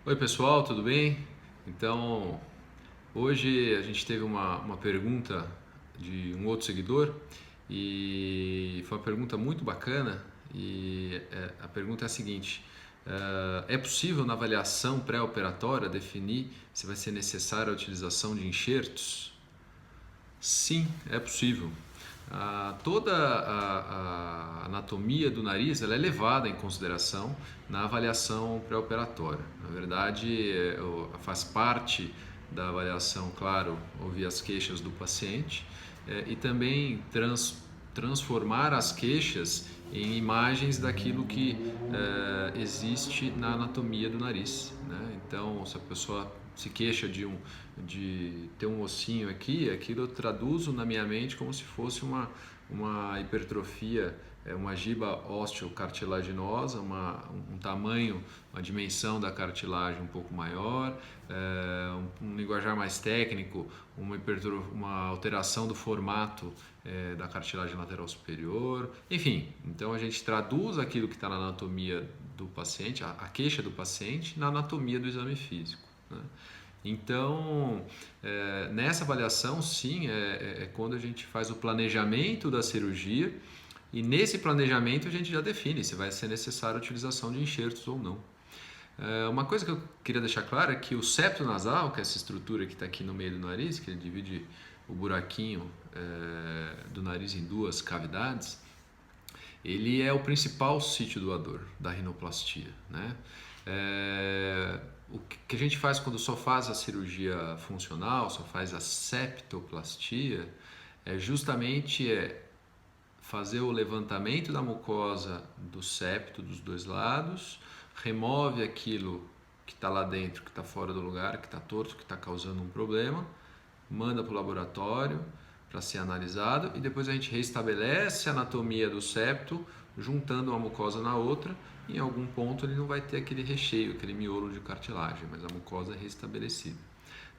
Oi pessoal, tudo bem? Então, hoje a gente teve uma pergunta de um outro seguidor e foi uma pergunta muito bacana e a pergunta é a seguinte: é possível na avaliação pré-operatória definir se vai ser necessária a utilização de enxertos? Sim, é possível. Toda a anatomia do nariz ela é levada em consideração na avaliação pré-operatória. Na verdade, faz parte da avaliação, claro, ouvir as queixas do paciente e também transformar as queixas em imagens daquilo que existe na anatomia do nariz, né? Então, se a pessoa se queixa de ter um ossinho aqui, aquilo eu traduzo na minha mente como se fosse uma hipertrofia, uma giba osteocartilaginosa, um tamanho, uma dimensão da cartilagem um pouco maior, um linguajar mais técnico, uma alteração do formato da cartilagem lateral superior, enfim. Então a gente traduz aquilo que está na anatomia do paciente, a queixa do paciente, na anatomia do exame físico, né? Então, nessa avaliação, sim, é quando a gente faz o planejamento da cirurgia e nesse planejamento a gente já define se vai ser necessária a utilização de enxertos ou não. Uma coisa que eu queria deixar claro é que o septo nasal, que é essa estrutura que está aqui no meio do nariz, que divide o buraquinho do nariz em duas cavidades, ele é o principal sítio doador da rinoplastia, né? O que a gente faz quando só faz a cirurgia funcional, só faz a septoplastia, é justamente fazer o levantamento da mucosa do septo dos dois lados, remove aquilo que está lá dentro, que está fora do lugar, que está torto, que está causando um problema, manda para o laboratório para ser analisado e depois a gente restabelece a anatomia do septo, juntando uma mucosa na outra. Em algum ponto ele não vai ter aquele recheio, aquele miolo de cartilagem, mas a mucosa é restabelecida.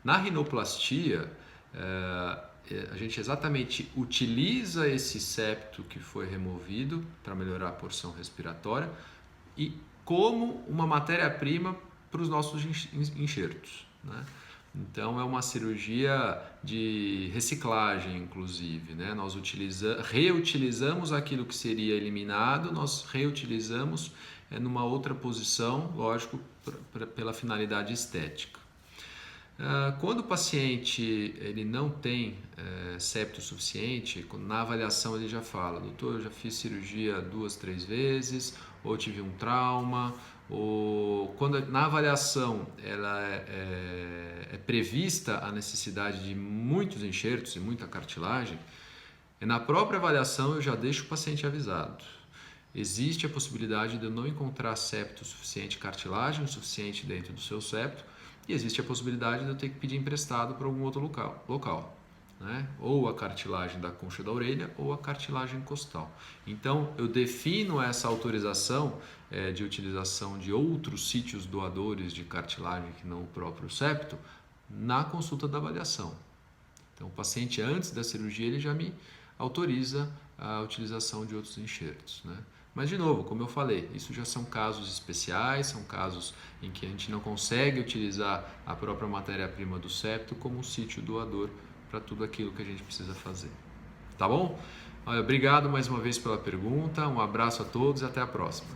Na rinoplastia, a gente exatamente utiliza esse septo que foi removido para melhorar a porção respiratória e como uma matéria-prima para os nossos enxertos, né? Então é uma cirurgia de reciclagem, inclusive, né? Nós reutilizamos aquilo que seria eliminado, nós reutilizamos numa outra posição, lógico, pela finalidade estética. Quando o paciente ele não tem septo suficiente, na avaliação ele já fala: doutor, eu já fiz cirurgia 2, 3 vezes, ou tive um trauma, ou quando na avaliação ela é prevista a necessidade de muitos enxertos e muita cartilagem, na própria avaliação eu já deixo o paciente avisado. Existe a possibilidade de eu não encontrar septo suficiente, cartilagem suficiente dentro do seu septo, e existe a possibilidade de eu ter que pedir emprestado para algum outro local, né? Ou a cartilagem da concha da orelha ou a cartilagem costal. Então eu defino essa autorização de utilização de outros sítios doadores de cartilagem que não o próprio septo na consulta da avaliação. Então o paciente antes da cirurgia ele já me autoriza a utilização de outros enxertos, né? Mas, de novo, como eu falei, isso já são casos especiais, são casos em que a gente não consegue utilizar a própria matéria-prima do septo como um sítio doador para tudo aquilo que a gente precisa fazer. Tá bom? Olha, obrigado mais uma vez pela pergunta, um abraço a todos e até a próxima.